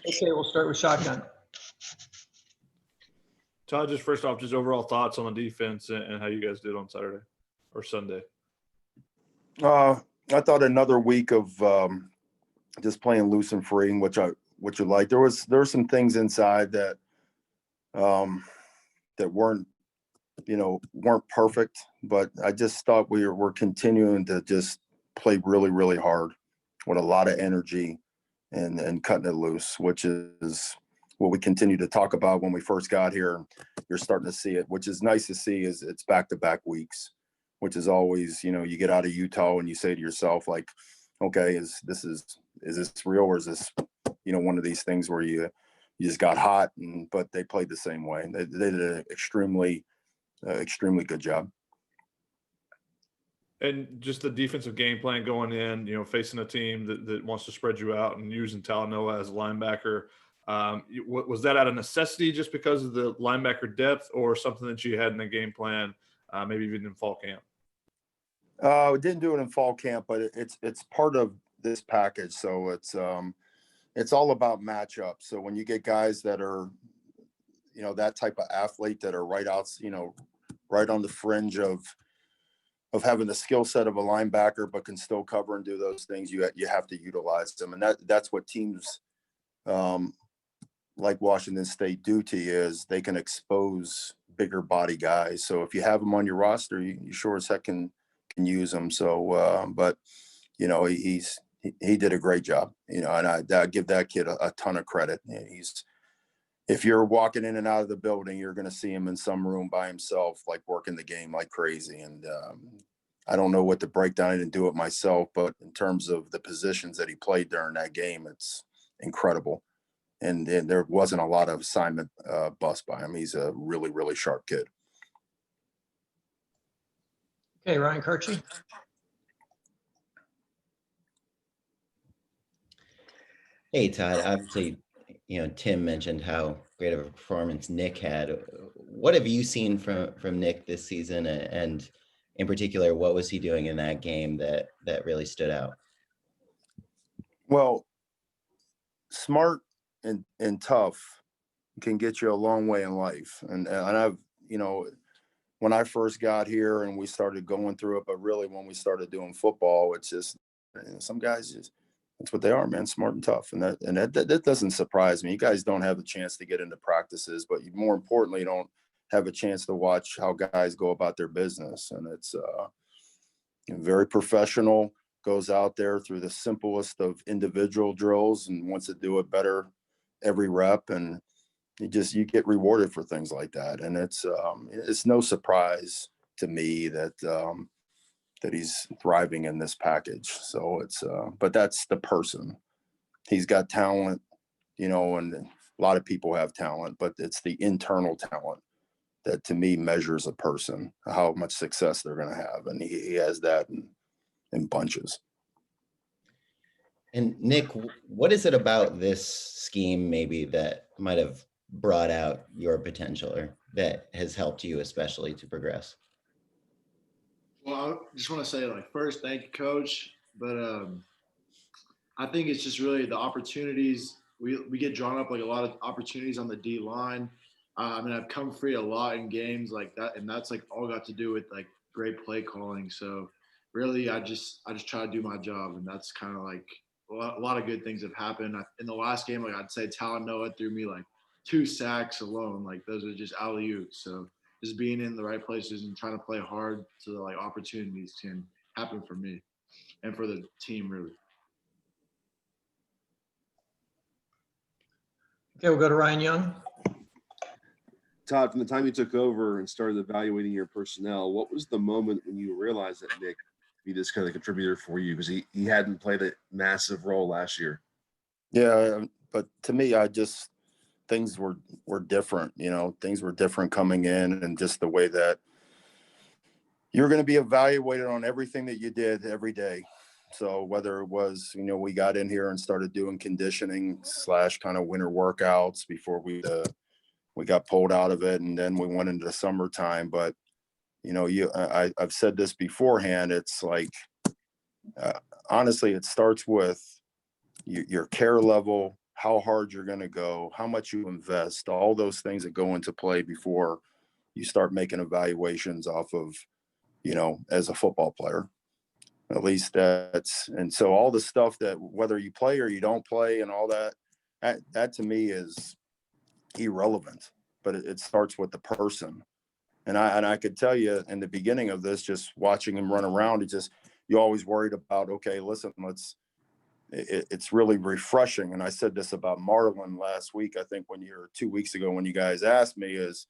Okay, we'll start with shotgun. Todd, just first off, just overall thoughts on the defense and how you guys did on Saturday or Sunday. I thought another week of just playing loose and free, which you like. There were some things inside that that weren't perfect, but I just thought we're continuing to just play really, really hard with a lot of energy and cutting it loose, which is what we continue to talk about when we first got here. You're starting to see it, which is nice to see. Is it's back-to-back weeks, which is always, you get out of Utah and you say to yourself, like, okay, is this real, or is this, one of these things where you just got hot? But they played the same way. They did an extremely good job. And just the defensive game plan going in, facing a team that wants to spread you out and using Talanoa as a linebacker. Was that out of necessity just because of the linebacker depth, or something that you had in the game plan, maybe even in fall camp? We didn't do it in fall camp, but it's part of this package. So it's all about matchups. So when you get guys that are, that type of athlete that are right on the fringe of having the skill set of a linebacker, but can still cover and do those things, you have to utilize them. And that's what teams like Washington State do to you, is they can expose bigger body guys. So if you have them on your roster, you sure as heck can use them. So, but he did a great job, and I give that kid a ton of credit. If you're walking in and out of the building, you're going to see him in some room by himself, like working the game like crazy. And I don't know what the breakdown. I didn't do it myself, but in terms of the positions that he played during that game, it's incredible. And there wasn't a lot of assignment bust by him. He's a really, really sharp kid. Okay, Ryan Kirchie. Hey, Todd. Obviously, Tim mentioned how great of a performance Nick had. What have you seen from Nick this season, and in particular, what was he doing in that game that really stood out? Well, smart and tough can get you a long way in life. And I've, when I first got here and we started going through it, but really when we started doing football, it's just, some guys just, that's what they are, man, smart and tough. And that doesn't surprise me. You guys don't have the chance to get into practices, but you, more importantly, don't have a chance to watch how guys go about their business. And it's very professional, goes out there through the simplest of individual drills and wants to do it better every rep. And you get rewarded for things like that. And it's no surprise to me that he's thriving in this package. So but that's the person. He's got talent, and a lot of people have talent, but it's the internal talent that to me measures a person, how much success they're going to have. And he has that in bunches. And Nick, what is it about this scheme maybe that might have brought out your potential, or that has helped you especially to progress? Well, I just want to say, first, thank you, Coach. But I think it's just really the opportunities. We get drawn up, a lot of opportunities on the D line. I've come free a lot in games like that, and that's all got to do with great play calling. So really, I just try to do my job, and that's kind of a lot of good things have happened. In the last game, I'd say Talanoa threw me 2 sacks alone. Those are just alley-oops. So just being in the right places and trying to play hard so that opportunities can happen for me and for the team, really. Okay, we'll go to Ryan Young. Todd, from the time you took over and started evaluating your personnel, what was the moment when you realized that Nick would be this kind of contributor for you? Because he hadn't played a massive role last year. Yeah, but to me, things were different. Things were different coming in, and just the way that you're going to be evaluated on everything that you did every day. So whether it was, we got in here and started doing conditioning / kind of winter workouts before we got pulled out of it, and then we went into the summertime. But I've said this beforehand. It's honestly, it starts with your care level, how hard you're going to go, how much you invest, all those things that go into play before you start making evaluations off of, as a football player. At least and so all the stuff that whether you play or you don't play and all that to me is irrelevant, but it starts with the person. And I could tell you in the beginning of this, just watching him run around, you always worried about, okay, listen, it's really refreshing. And I said this about Marlon last week, I think 2 weeks ago, when you guys asked me, is,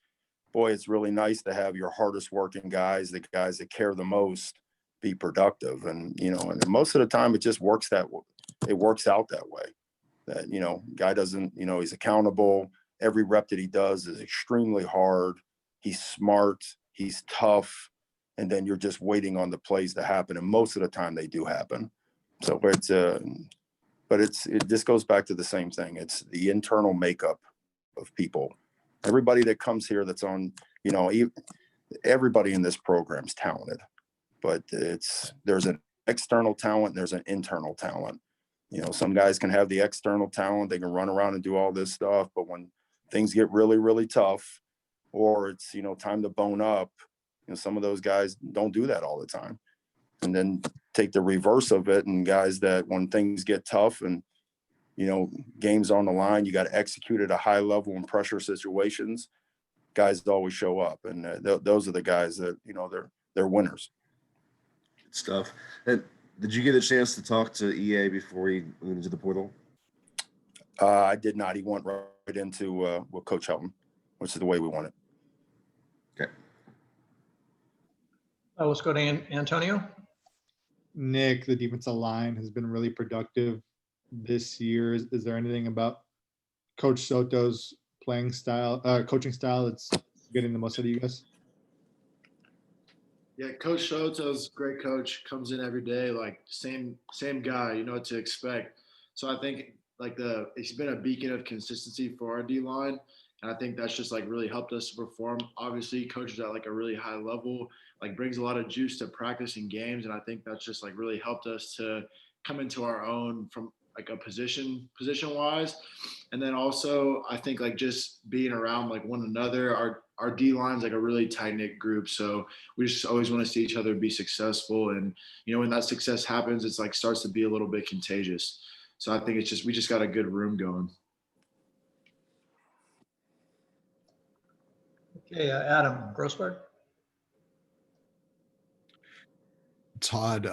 boy, it's really nice to have your hardest working guys, the guys that care the most, be productive. And, and most of the time it just works it works out that way. That, guy doesn't, he's accountable. Every rep that he does is extremely hard. He's smart, he's tough. And then you're just waiting on the plays to happen. And most of the time they do happen. So it just goes back to the same thing. It's the internal makeup of people. Everybody that comes here that's on, everybody in this program's talented, but there's an external talent, there's an internal talent. Some guys can have the external talent, they can run around and do all this stuff, but when things get really, really tough, or it's, time to bone up, some of those guys don't do that all the time. And then take the reverse of it, and guys that when things get tough and, games on the line, you got to execute at a high level in pressure situations, guys always show up. And those are the guys that, they're winners. Good stuff. And did you get a chance to talk to EA before he went into the portal? I did not. He went right into with Coach Helton, which is the way we want it. Okay. Let's go to Antonio. Nick, the defensive line has been really productive this year. Is there anything about Coach Soto's coaching style that's getting the most out of you guys? Yeah, Coach Soto's a great coach, comes in every day, like same guy, you know what to expect. So I think it's been a beacon of consistency for our D line. And I think that's just really helped us to perform. Obviously, coaches at a really high level, brings a lot of juice to practice and games. And I think that's just really helped us to come into our own from a position wise. And then also I think just being around one another, our D line's a really tight knit group. So we just always want to see each other be successful. And, when that success happens, it's starts to be a little bit contagious. So I think we just got a good room going. Okay, Adam Grossberg. Todd,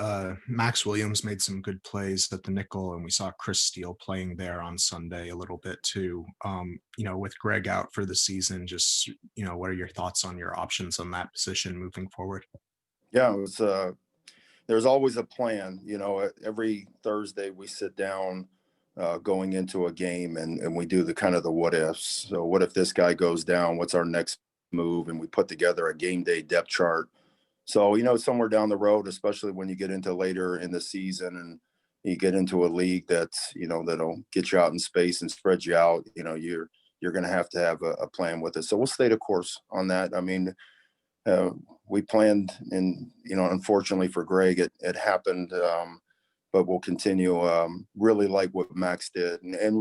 Max Williams made some good plays at the nickel, and we saw Chris Steele playing there on Sunday a little bit too. With Greg out for the season, just, what are your thoughts on your options on that position moving forward? Yeah, it was, there's always a plan. Every Thursday we sit down going into a game and we do the kind of the what ifs. So what if this guy goes down? What's our next move? And we put together a game day depth chart. So, somewhere down the road, especially when you get into later in the season and you get into a league that's, that'll get you out in space and spread you out, you're going to have a plan with it. So we'll stay the course on that. I mean, we planned and, unfortunately for Greg, it happened, but we'll continue really like what Max did and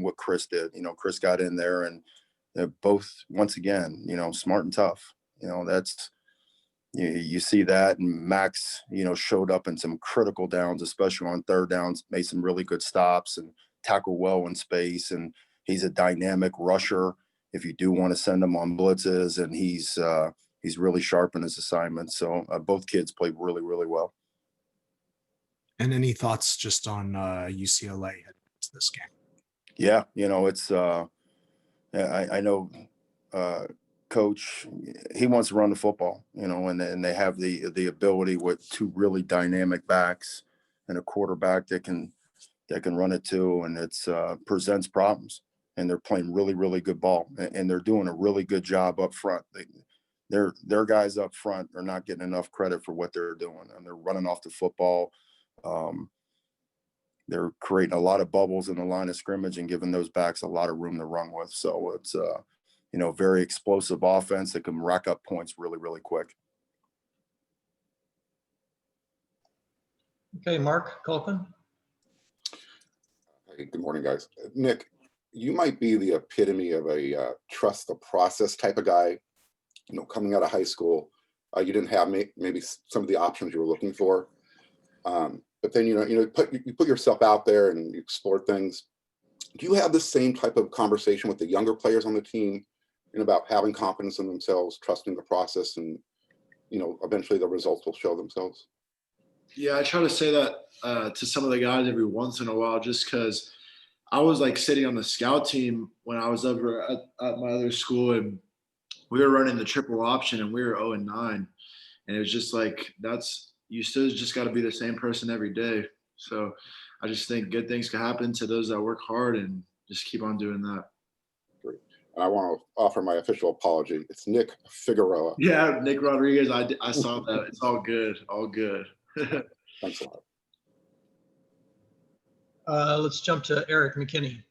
what Chris did. Chris got in there and both, once again, smart and tough. That's, you see that, and Max, showed up in some critical downs, especially on third downs, made some really good stops and tackled well in space. And he's a dynamic rusher if you do want to send him on blitzes, and he's really sharp in his assignments. So both kids played really, really well. And any thoughts just on UCLA heading into this game? Yeah, it's I know Coach, he wants to run the football, and they have the ability with two really dynamic backs and a quarterback that can run it too, and it's presents problems. And they're playing really, really good ball, and they're doing a really good job up front. Their guys up front are not getting enough credit for what they're doing, and they're running off the football. They're creating a lot of bubbles in the line of scrimmage and giving those backs a lot of room to run with. So it's very explosive offense that can rack up points really, really quick. Okay, Mark Colquhoun. Hey, good morning, guys. Nick, you might be the epitome of a trust the process type of guy. Coming out of high school, you didn't have maybe some of the options you were looking for. But then, you put yourself out there and you explore things. Do you have the same type of conversation with the younger players on the team, about having confidence in themselves, trusting the process, and, eventually the results will show themselves? Yeah, I try to say that to some of the guys every once in a while, just because I was like sitting on the scout team when I was over at my other school, and we were running the triple option, and we were 0-9, and it was just like you still just got to be the same person every day. So I just think good things can happen to those that work hard and just keep on doing that. Great. And I want to offer my official apology. It's Nick Figueroa. Yeah, Nick Rodriguez. I saw that. It's all good. All good. Thanks a lot. Let's jump to Eric McKinney.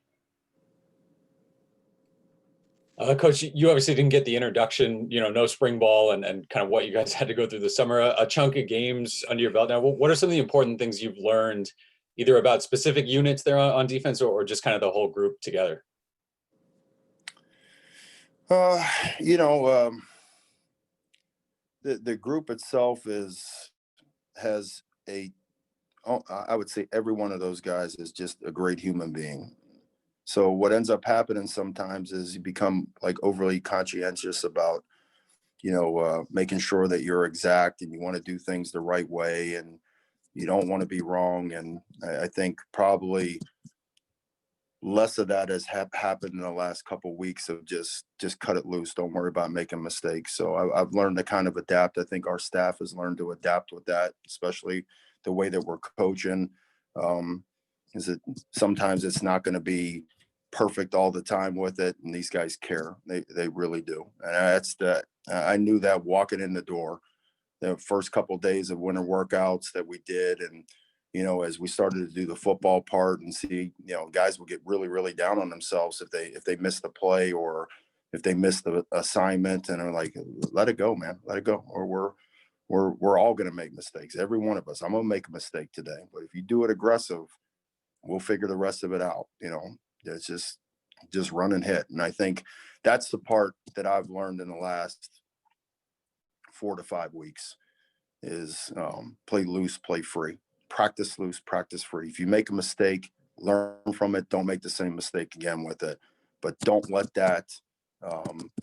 Coach, you obviously didn't get the introduction, no spring ball and kind of what you guys had to go through the summer, a chunk of games under your belt. Now, what are some of the important things you've learned either about specific units there on defense or just kind of the whole group together? The group itself has I would say every one of those guys is just a great human being. So what ends up happening sometimes is you become like overly conscientious about, making sure that you're exact and you want to do things the right way and you don't want to be wrong. And I think probably less of that has happened in the last couple of weeks of just cut it loose. Don't worry about making mistakes. So I've learned to kind of adapt. I think our staff has learned to adapt with that, especially the way that we're coaching. Is it sometimes it's not going to be perfect all the time with it, and these guys care. They really do. And that's that. I knew that walking in the door, the first couple of days of winter workouts that we did, and as we started to do the football part and see, guys would get really, really down on themselves if they missed the play or if they missed the assignment, and are like, let it go, man, let it go, or we're all going to make mistakes. Every one of us. I'm going to make a mistake today, but if you do it aggressive, we'll figure the rest of it out. It's just run and hit. And I think that's the part that I've learned in the last 4 to 5 weeks is play loose, play free, practice loose, practice free. If you make a mistake, learn from it. Don't make the same mistake again with it, but don't let that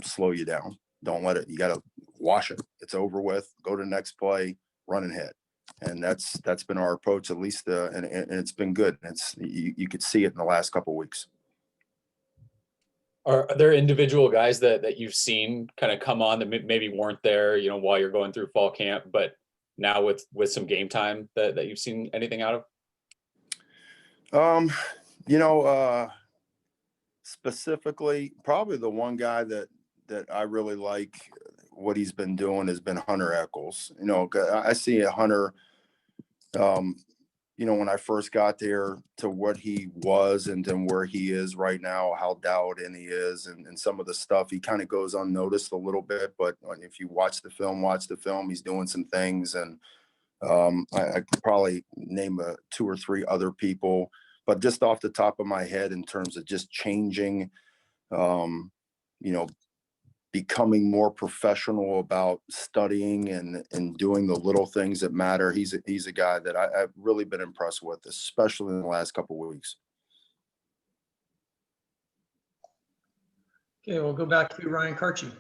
slow you down. Don't let it, you got to wash it. It's over with, go to the next play, run and hit. And that's been our approach, at least, and it's been good. You could see it in the last couple of weeks. Are there individual guys that you've seen kind of come on that maybe weren't there, while you're going through fall camp, but now with some game time that you've seen anything out of? Specifically, probably the one guy that I really like what he's been doing has been Hunter Eccles. I see a Hunter, when I first got there to what he was and then where he is right now, how dialed in he is and some of the stuff, he kind of goes unnoticed a little bit, but if you watch the film, he's doing some things. And I could probably name 2 or 3 other people, but just off the top of my head in terms of just changing, becoming more professional about studying and doing the little things that matter. He's a guy that I've really been impressed with, especially in the last couple of weeks. Okay, we'll go back to Ryan Karchi.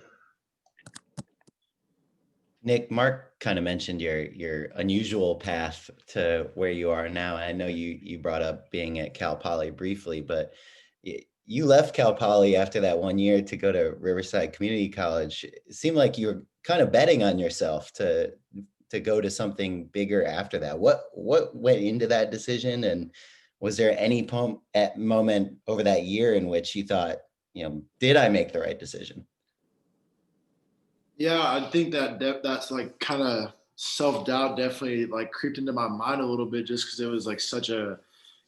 Nick, Mark kind of mentioned your unusual path to where you are now. I know you brought up being at Cal Poly briefly, but you left Cal Poly after that 1 year to go to Riverside Community College. It seemed like you were kind of betting on yourself to go to something bigger after that. What went into that decision, and was there any moment over that year in which you thought, did I make the right decision? Yeah, I think that's like kind of self-doubt definitely like creeped into my mind a little bit, just because it was like such an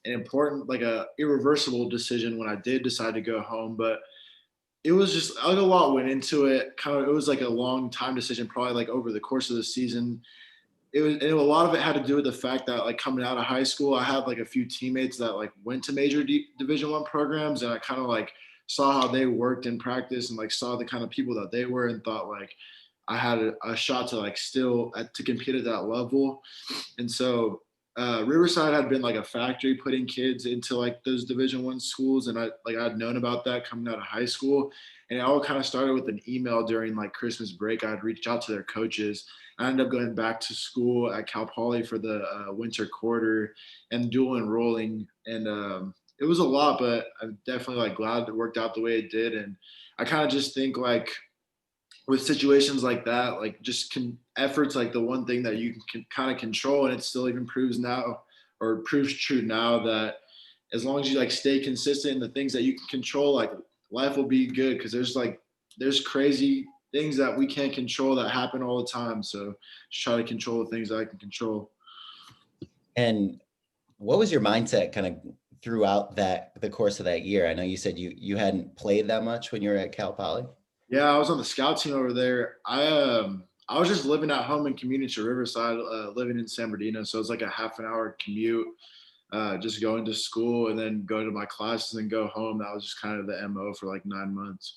important, like a irreversible decision when I did decide to go home. But it was just like a lot went into it. It was like a long time decision, probably like over the course of the season. a lot of it had to do with the fact that like coming out of high school, I had like a few teammates that like went to major Division I programs, and I kind of like saw how they worked in practice and like saw the kind of people that they were, and thought like I had a shot to like still to compete at that level. And so Riverside had been like a factory putting kids into like those Division I schools, and I'd known about that coming out of high school, and it all kind of started with an email during like Christmas break. I'd reached out to their coaches. I ended up going back to school at Cal Poly for the winter quarter and dual enrolling, and it was a lot, but I'm definitely like glad it worked out the way it did. And I kind of just think like with situations like that, like just efforts like the one thing that you can kind of control, and it still even proves now, or proves true now, that as long as you like stay consistent in the things that you can control, like life will be good, because there's crazy things that we can't control that happen all the time. So just try to control the things that I can control. And what was your mindset kind of throughout the course of that year? I know you said you hadn't played that much when you were at Cal Poly. Yeah, I was on the scout team over there. I was just living at home in community Riverside, living in San Bernardino. So it's like a half an hour commute, just going to school and then go to my classes and go home. That was just kind of the MO for like 9 months.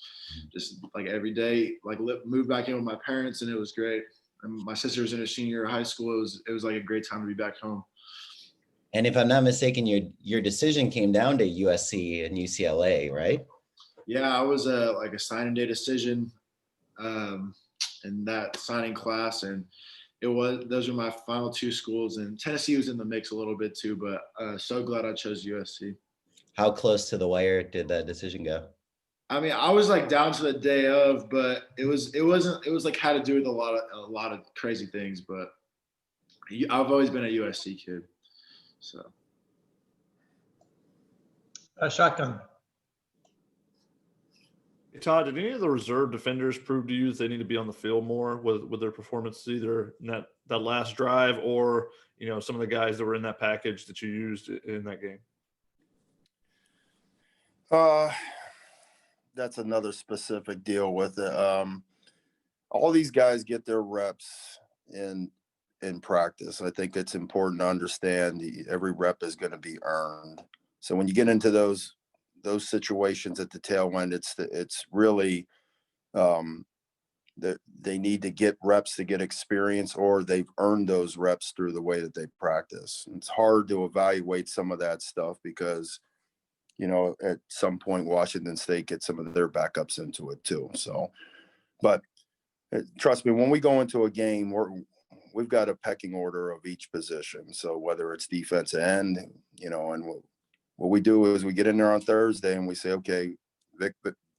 Just like every day, like moved back in with my parents, and it was great. And my sister was in her senior year of high school. It was like a great time to be back home. And if I'm not mistaken, your decision came down to USC and UCLA, right? Yeah, I was like a signing day decision in that signing class, and those were my final two schools, and Tennessee was in the mix a little bit too, but so glad I chose USC. How close to the wire did that decision go? I mean, I was like down to the day of, but it was like had to do with a lot of crazy things, but I've always been a USC kid. So Shotgun. Hey, Todd, did any of the reserve defenders prove to you that they need to be on the field more with their performances, either in that last drive or, some of the guys that were in that package that you used in that game? That's another specific deal with it. All these guys get their reps in practice. I think it's important to understand every rep is going to be earned. So when you get into those situations at the tail end, it's really that they need to get reps to get experience, or they've earned those reps through the way that they practice. It's hard to evaluate some of that stuff because, at some point Washington State gets some of their backups into it too. So, but trust me, when we go into a game, we've got a pecking order of each position. So whether it's defensive end, and what we do is we get in there on Thursday and we say, okay, Vic,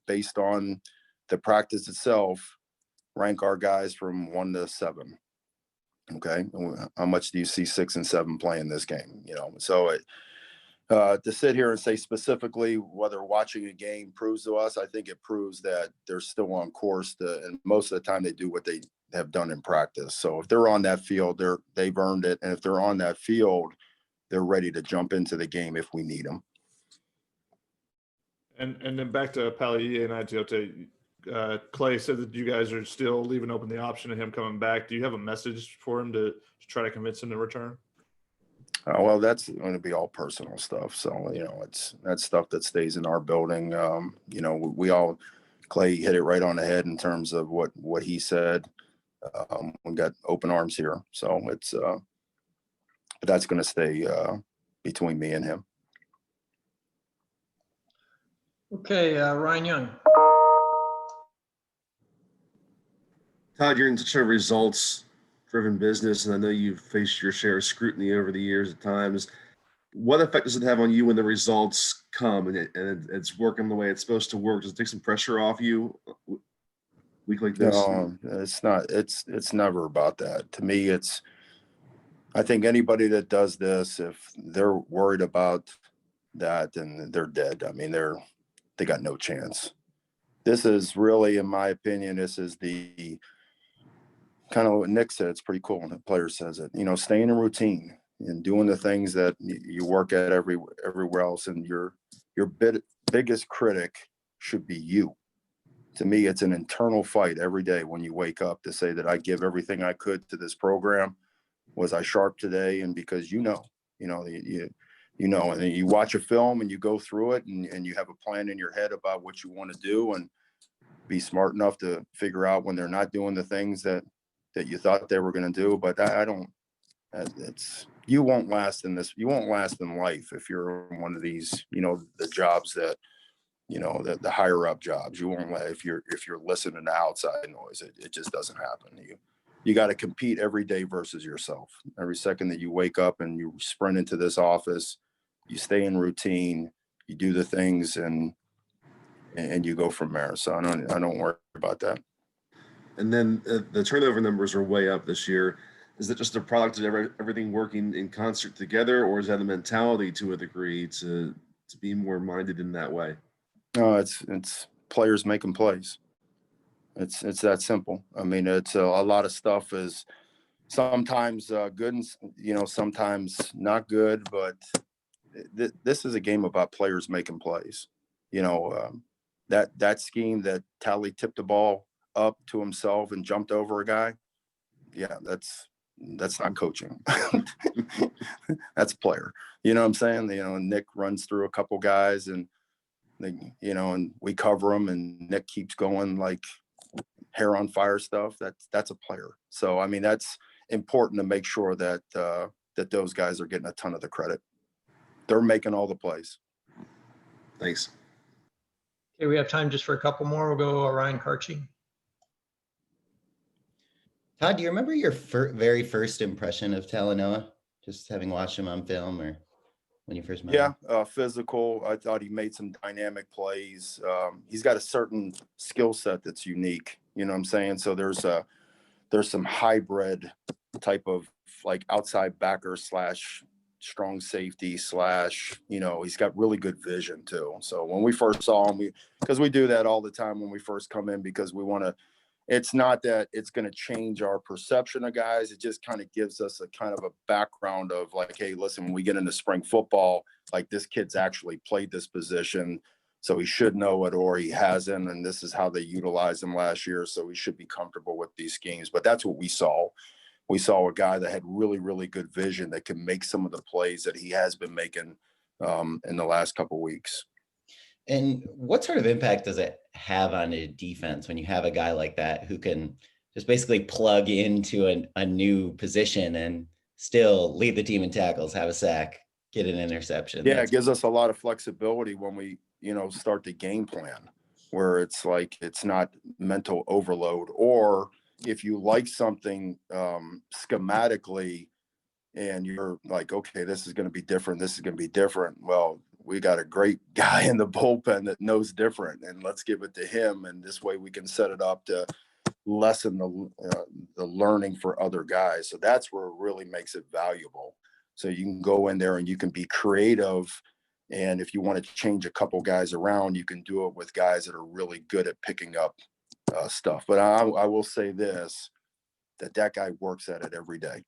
based on the practice itself, rank our guys from 1 to 7. Okay, how much do you see 6 and 7 playing this game? So to sit here and say specifically whether watching a game proves to us, I think it proves that they're still on course and most of the time they do what they have done in practice. So if they're on that field, they've earned it, and if they're on that field, they're ready to jump into the game if we need them. And then back to Pali and Itiote, Clay said that you guys are still leaving open the option of him coming back. Do you have a message for him to try to convince him to return? Well, that's going to be all personal stuff. So, that's stuff that stays in our building. We all, Clay hit it right on the head in terms of what he said. We got open arms here. So but that's going to stay between me and him. Okay, Ryan Young. Todd, you're in such a results-driven business, and I know you've faced your share of scrutiny over the years at times. What effect does it have on you when the results come and it's working the way it's supposed to work? Does it take some pressure off you week like this? No, it's not. It's never about that. To me, I think anybody that does this, if they're worried about that, then they're dead. I mean, they got no chance. This is really, in my opinion, this is the kind of what Nick said. It's pretty cool when the player says it. Staying in routine and doing the things that you work at everywhere else, and your biggest critic should be you. To me, it's an internal fight every day when you wake up to say that I give everything I could to this program. was I sharp today? And because you know, and then you watch a film and you go through it and you have a plan in your head about what you want to do and be smart enough to figure out when they're not doing the things that you thought they were going to do. But I don't, you won't last in this. You won't last in life if you're in one of these, the jobs that, the higher up jobs. You won't let, if you're listening to outside noise, it just doesn't happen. You got to compete every day versus yourself. Every second that you wake up and you sprint into this office, you stay in routine, you do the things and you go from there. So I don't worry about that. And then the turnover numbers are way up this year. Is it just a product of everything working in concert together, or is that a mentality to a degree to be more minded in that way? No, it's players making plays. It's that simple. I mean, it's a lot of stuff is sometimes good and sometimes not good, but this is a game about players making plays. That scheme that Tally tipped the ball up to himself and jumped over a guy. Yeah, that's not coaching. That's a player. You know what I'm saying? Nick runs through a couple guys and and we cover him and Nick keeps going like hair on fire stuff. That's a player. So, I mean, that's important to make sure that those guys are getting a ton of the credit. They're making all the plays. Thanks. Okay, we have time just for a couple more. We'll go Ryan Karchi. Todd, do you remember your very first impression of Talanoa? Just having watched him on film or when you first met him? Yeah, physical. I thought he made some dynamic plays. He's got a certain skill set that's unique. You know what I'm saying? So there's some hybrid type of like outside backer / strong safety / he's got really good vision too. So when we first saw him, because we do that all the time when we first come in, because we want to, it's not that it's going to change our perception of guys. It just kind of gives us a kind of a background of like, hey, listen, when we get into spring football, like this kid's actually played this position, so he should know it, or he hasn't, and this is how they utilized him last year, so he should be comfortable with these schemes. But that's what we saw. We saw a guy that had really, really good vision that can make some of the plays that he has been making in the last couple of weeks. And what sort of impact does it have on a defense when you have a guy like that who can just basically plug into a new position and still lead the team in tackles, have a sack, get an interception? Yeah, it gives us a lot of flexibility when we, start the game plan, where it's like it's not mental overload. Or if you like something schematically and you're like, okay, this is going to be different. This is going to be different. Well, we got a great guy in the bullpen that knows different, and let's give it to him. And this way we can set it up to lessen the learning for other guys. So that's where it really makes it valuable. So you can go in there and you can be creative. And if you want to change a couple guys around, you can do it with guys that are really good at picking up stuff. But I will say this, that guy works at it every day.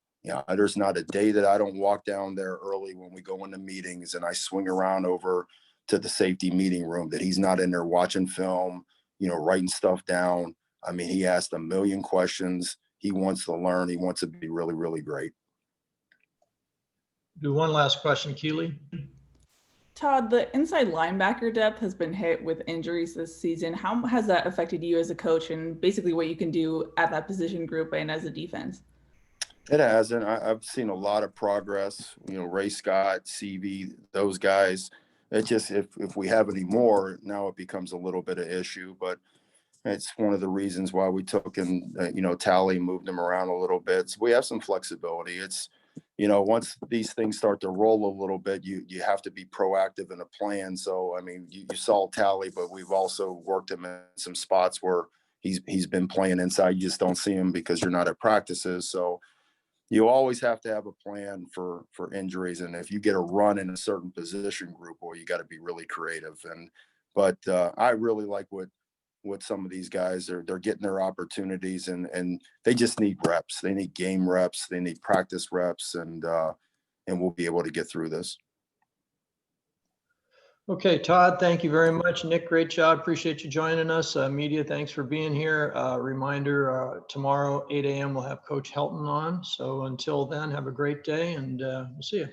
There's not a day that I don't walk down there early when we go into meetings and I swing around over to the safety meeting room that he's not in there watching film, writing stuff down. I mean, he asked a million questions. He wants to learn. He wants to be really, really great. Do one last question, Keely. Todd, the inside linebacker depth has been hit with injuries this season. How has that affected you as a coach and basically what you can do at that position group and as a defense? It hasn't. I've seen a lot of progress. Ray Scott, CV, those guys. It just if we have any more, now it becomes a little bit of issue. But it's one of the reasons why we took and Tally moved them around a little bit. So we have some flexibility. It's once these things start to roll a little bit, you have to be proactive in a plan. So I mean, you saw Tally, but we've also worked him in some spots where he's been playing inside. You just don't see him because you're not at practices. So you always have to have a plan for injuries. And if you get a run in a certain position group, well, you got to be really creative. But I really like what some of these guys they're getting their opportunities and they just need reps. They need game reps. They need practice reps, and we'll be able to get through this. Okay, Todd, thank you very much. Nick, great job. Appreciate you joining us. Media, thanks for being here. Reminder, tomorrow, 8 a.m., we'll have Coach Helton on. So until then, have a great day and we'll see you.